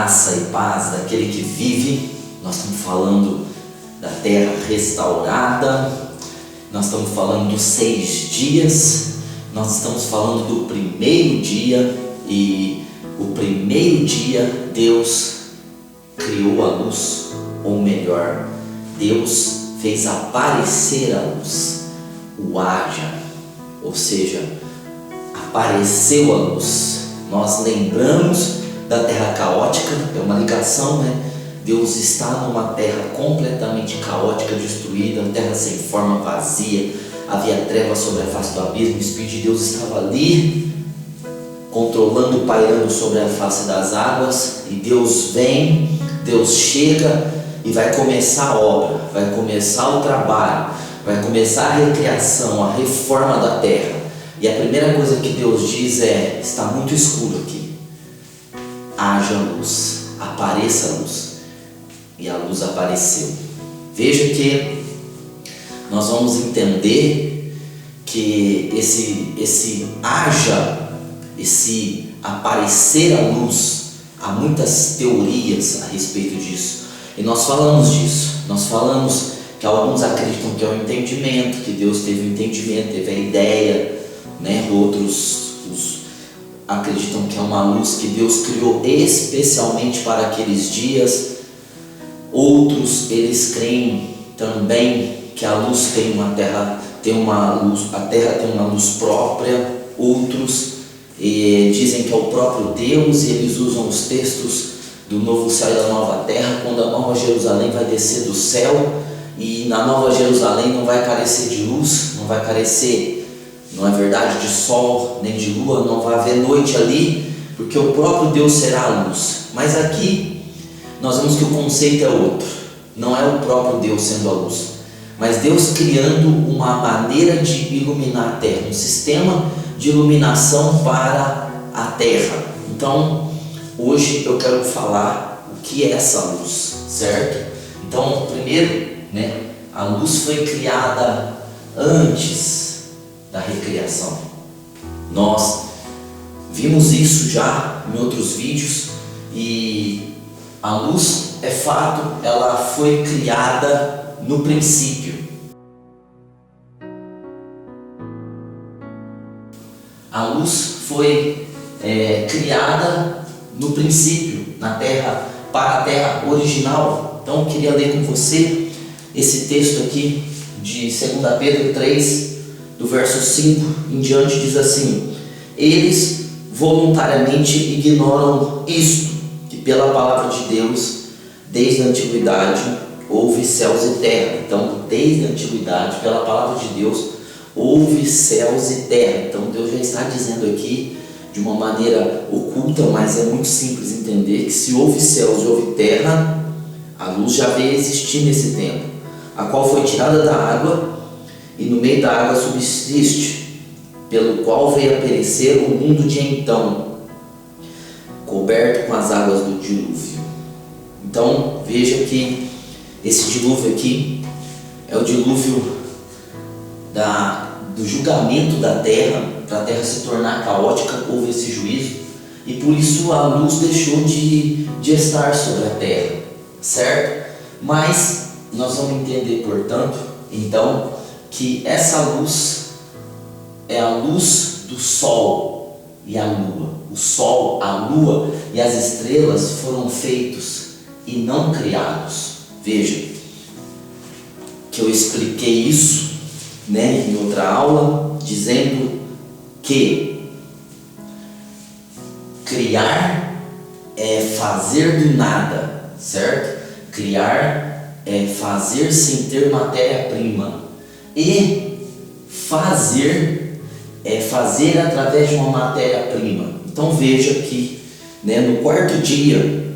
graça e paz daquele que vive. Nós estamos falando da terra restaurada, nós estamos falando dos 6 dias, nós estamos falando do primeiro dia. E o primeiro dia Deus criou a luz, ou melhor, Deus fez aparecer a luz, o haja, ou seja, apareceu a luz. Nós lembramos da terra caótica, é uma ligação, né? Deus está numa terra completamente caótica, destruída, terra sem forma, vazia, havia trevas sobre a face do abismo, o Espírito de Deus estava ali, controlando, pairando sobre a face das águas, e Deus vem, Deus chega e vai começar a obra, vai começar o trabalho, vai começar a recriação, a reforma da terra. E a primeira coisa que Deus diz é: está muito escuro aqui, haja luz, apareça a luz. E a luz apareceu. Veja que nós vamos entender que esse haja, esse aparecer a luz, há muitas teorias a respeito disso. E nós falamos disso. Nós falamos que alguns acreditam que é o entendimento, que Deus teve o entendimento, teve a ideia, né? Outros acreditam que é uma luz que Deus criou especialmente para aqueles dias. Outros, eles creem também que a luz tem uma terra, a terra tem uma luz própria. Outros dizem que é o próprio Deus, e eles usam os textos do novo céu e da nova terra, quando a nova Jerusalém vai descer do céu, e na nova Jerusalém não vai carecer de luz, não vai carecer, não é verdade, de sol nem de lua, não vai haver noite ali, porque o próprio Deus será a luz. Mas aqui nós vemos que o conceito é outro, não é o próprio Deus sendo a luz, mas Deus criando uma maneira de iluminar a terra, um sistema de iluminação para a terra. Então, hoje eu quero falar o que é essa luz, certo? Então, primeiro, né, a luz foi criada antes da recriação. Nós vimos isso já em outros vídeos, e a luz, é fato, ela foi criada no princípio. A luz foi criada no princípio, na terra, para a terra original. Então eu queria ler com você esse texto aqui de 2 Pedro 3, do verso 5 em diante, diz assim: eles voluntariamente ignoram isto, que pela palavra de Deus, desde a antiguidade, houve céus e terra. Então, desde a antiguidade, pela palavra de Deus, houve céus e terra. Então, Deus já está dizendo aqui, de uma maneira oculta, mas é muito simples entender, que se houve céus e houve terra, a luz já veio existir nesse tempo, a qual foi tirada da água, e no meio da água subsiste, pelo qual veio a perecer o mundo de então, coberto com as águas do dilúvio. Então veja que esse dilúvio aqui é o dilúvio do julgamento da terra, para a terra se tornar caótica. Houve esse juízo, e por isso a luz deixou de estar sobre a terra, certo? Mas nós vamos entender, portanto, então, que essa luz é a luz do sol e a lua. O sol, a lua e as estrelas foram feitos e não criados. Veja que eu expliquei isso, né, em outra aula, dizendo que criar é fazer do nada, certo? Criar é fazer sem ter matéria-prima, e fazer é fazer através de uma matéria-prima. Então veja que, né, no 4º dia,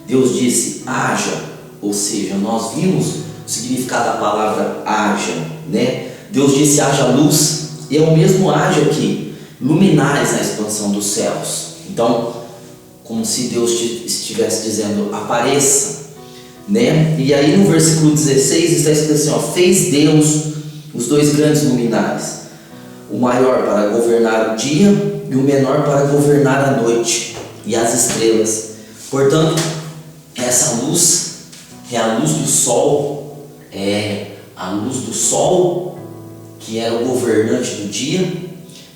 Deus disse haja, ou seja, nós vimos o significado da palavra haja, né? Deus disse haja luz, e é o mesmo haja aqui, luminares na expansão dos céus. Então, como se Deus estivesse dizendo apareça, né? E aí no versículo 16 está escrito assim, ó: fez Deus os 2 grandes luminares, o maior para governar o dia e o menor para governar a noite, e as estrelas Portanto, essa luz é a luz do sol, que era o governante do dia,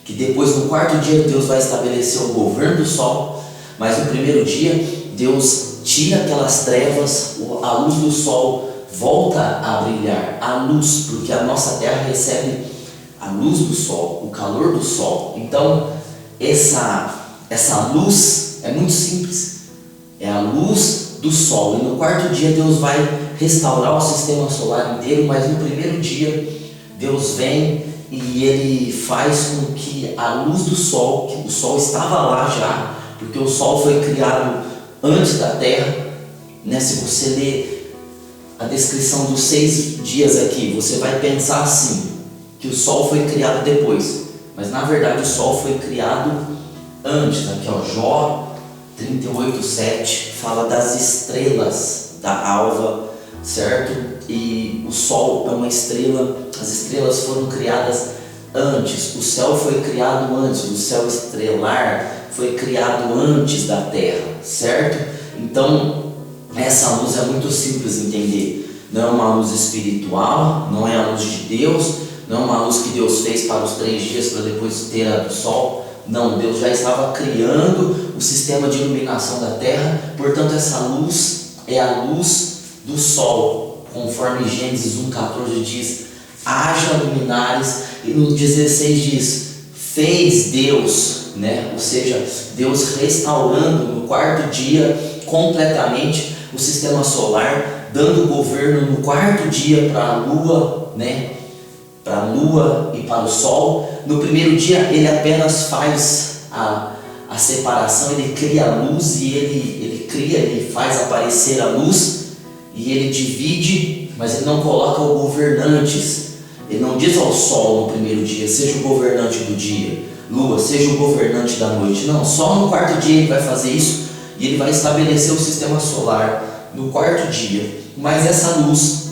que depois no quarto dia Deus vai estabelecer o governo do sol, mas no primeiro dia Deus tira aquelas trevas, a luz do sol volta a brilhar, a luz, porque a nossa terra recebe a luz do sol, o calor do sol. Então essa luz é muito simples, é a luz do sol, e no quarto dia Deus vai restaurar o sistema solar inteiro, mas no primeiro dia Deus vem e Ele faz com que a luz do sol, que o sol estava lá já, porque o sol foi criado antes da terra, né? Se você ler a descrição dos 6 dias aqui, você vai pensar assim, que o sol foi criado depois, mas na verdade o sol foi criado antes. Aqui ó, Jó 38:7 fala das estrelas da alva, certo? E o sol é uma estrela, as estrelas foram criadas antes, o céu foi criado antes, o céu estrelar foi criado antes da terra, certo? Então essa luz é muito simples de entender, não é uma luz espiritual, não é a luz de Deus, não é uma luz que Deus fez para os 3 dias para depois ter a do sol. Não, Deus já estava criando o sistema de iluminação da terra, portanto essa luz é a luz do sol, conforme Gênesis 1:14 diz, haja luminares, e no 16 diz, fez Deus, né? Ou seja, Deus restaurando no quarto dia completamente o sistema solar, dando governo no quarto dia para a lua, né? Para a lua e para o sol. No primeiro dia ele apenas faz a separação, ele cria a luz e ele faz aparecer a luz e ele divide, mas ele não coloca o governantes. Ele não diz ao sol no primeiro dia, seja o governante do dia, lua, seja o governante da noite. Não, só no quarto dia ele vai fazer isso e ele vai estabelecer o sistema solar no quarto dia. Mas essa luz,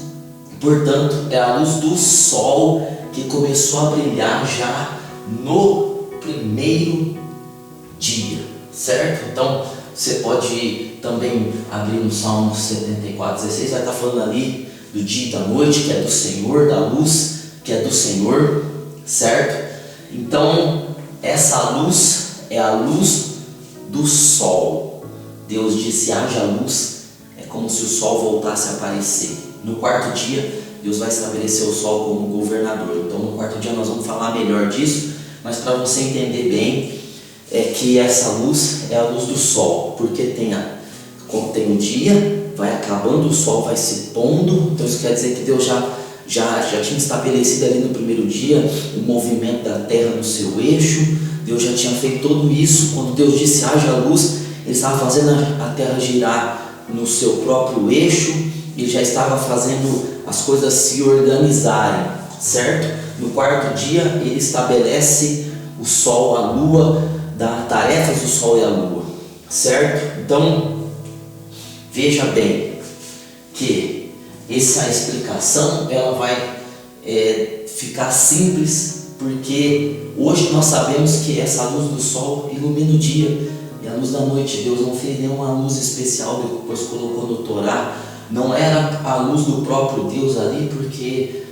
portanto, é a luz do sol que começou a brilhar já no primeiro dia, certo? Então você pode também abrir no Salmo 74:16, vai estar falando ali do dia e da noite, que é do Senhor, da luz que é do Senhor, certo? Então essa luz é a luz do sol. Deus disse, haja luz, é como se o sol voltasse a aparecer. No quarto dia Deus vai estabelecer o sol como governador. Então no quarto dia nós vamos falar melhor disso, mas para você entender bem, é que essa luz é a luz do sol, porque tem o dia, vai acabando, o sol vai se pondo. Então isso quer dizer que Deus já tinha estabelecido ali no primeiro dia o movimento da terra no seu eixo. Deus já tinha feito tudo isso. Quando Deus disse haja luz, Ele estava fazendo a terra girar no seu próprio eixo, Ele já estava fazendo as coisas se organizarem, certo? No quarto dia Ele estabelece o sol, a lua, dá tarefas do sol e a lua, certo? Então veja bem que essa explicação ela vai ficar simples, porque hoje nós sabemos que essa luz do sol ilumina o dia e a luz da noite. Deus não fez nenhuma luz especial, depois colocou no Torá. Não era a luz do próprio Deus ali, porque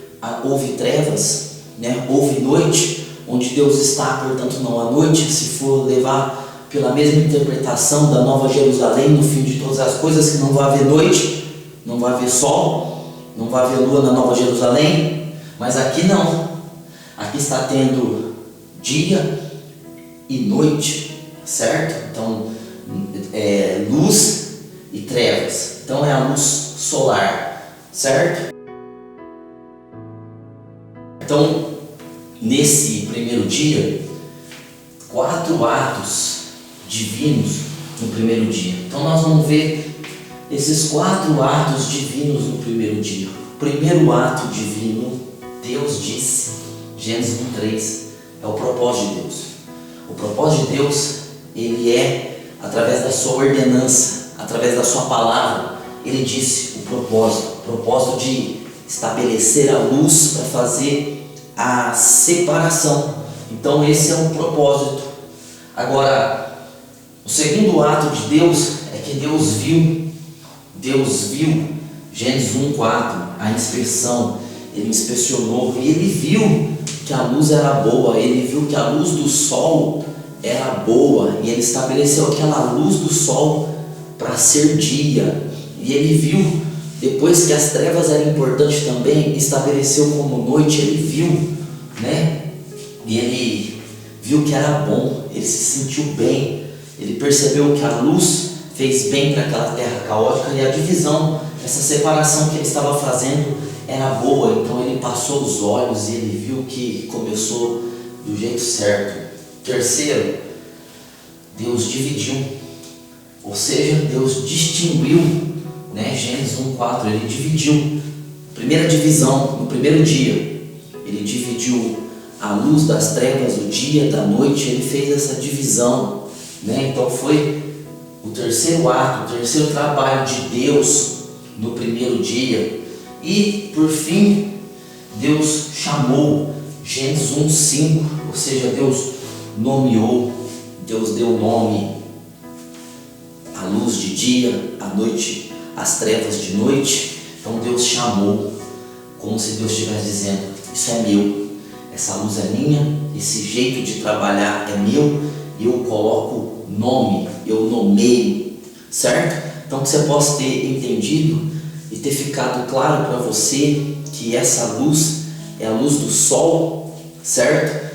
houve trevas, né? Houve noite, onde Deus está, portanto não há noite. Se for levar pela mesma interpretação da Nova Jerusalém, no fim de todas as coisas, que não vai haver noite, não vai haver sol, não vai haver lua na Nova Jerusalém, mas aqui não, aqui está tendo dia e noite, certo? Então luz e trevas, então é a luz solar, certo? Então nesse primeiro dia, 4 atos divinos no primeiro dia. Então nós vamos ver esses 4 atos divinos no primeiro dia. O primeiro ato divino, Deus disse, Gênesis 1:3, é o propósito de Deus. O propósito de Deus, ele é através da sua ordenança, através da sua palavra. Ele disse o propósito de estabelecer a luz para fazer a separação. Então esse é um propósito. Agora, o segundo ato de Deus é que Deus viu, Gênesis 1:4, a inspeção, ele inspecionou e ele viu que a luz era boa, ele viu que a luz do sol era boa e ele estabeleceu aquela luz do sol para ser dia. E ele viu, depois que as trevas eram importantes também, estabeleceu como noite, ele viu, né? E ele viu que era bom, ele se sentiu bem, ele percebeu que a luz fez bem para aquela terra caótica e a divisão, essa separação que ele estava fazendo era boa. Então ele passou os olhos e ele viu que começou do jeito certo. Terceiro, Deus dividiu, ou seja, Deus distinguiu, né? Gênesis 1:4, ele dividiu. Primeira divisão, no primeiro dia, ele dividiu a luz das trevas, o dia da noite, ele fez essa divisão, né? Então foi o terceiro ato, o terceiro trabalho de Deus no primeiro dia. E por fim, Deus chamou, Gênesis 1:5, ou seja, Deus nomeou, Deus deu nome à luz de dia, à noite, às trevas de noite. Então Deus chamou, como se Deus estivesse dizendo: isso é meu, essa luz é minha, esse jeito de trabalhar é meu, e eu coloco nome, eu nomeio, certo? Então que você possa ter entendido e ter ficado claro para você que essa luz é a luz do sol, certo?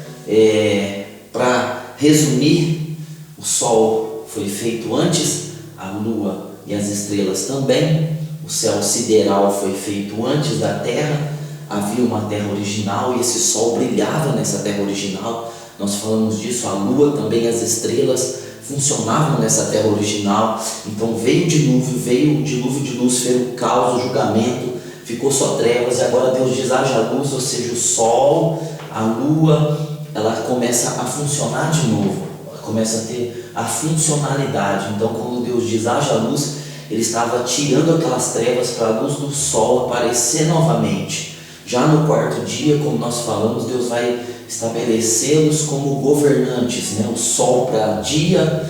Para resumir, o sol foi feito antes, a lua e as estrelas também, o céu sideral foi feito antes da terra, havia uma terra original e esse sol brilhava nessa terra original. Nós falamos disso, a lua também, as estrelas funcionavam nessa terra original. Então veio o dilúvio de luz, fez o caos, o julgamento, ficou só trevas, e agora Deus diz: haja luz, ou seja, o sol, a lua, ela começa a funcionar de novo, ela começa a ter a funcionalidade. Então quando Deus diz haja luz, ele estava tirando aquelas trevas para a luz do sol aparecer novamente. Já no quarto dia, como nós falamos, Deus vai estabelecê-los como governantes, né? O sol para dia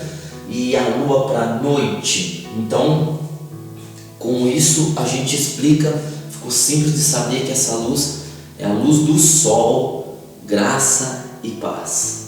e a lua para noite. Então, com isso a gente explica, ficou simples de saber que essa luz é a luz do sol, graça e paz.